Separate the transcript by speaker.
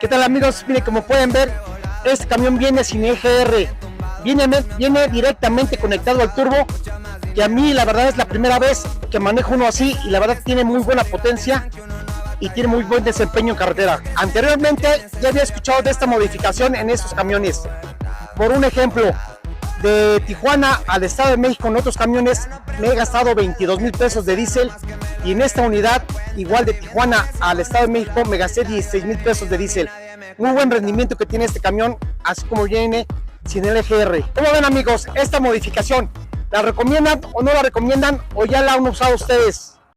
Speaker 1: ¿Qué tal, amigos? Miren, como pueden ver, este camión viene sin EGR, viene directamente conectado al turbo, que a mí la verdad es la primera vez que manejo uno así y la verdad tiene muy buena potencia y tiene muy buen desempeño en carretera. Anteriormente ya había escuchado de esta modificación en estos camiones. Por un ejemplo, de Tijuana al Estado de México en otros camiones me he gastado 22,000 pesos de diésel, y en esta unidad igual de Tijuana al Estado de México me gasté 16,000 pesos de diésel. Muy buen rendimiento que tiene este camión, así como viene sin el EGR. ¿Cómo ven, amigos, esta modificación? ¿La recomiendan o no la recomiendan, o ya la han usado ustedes?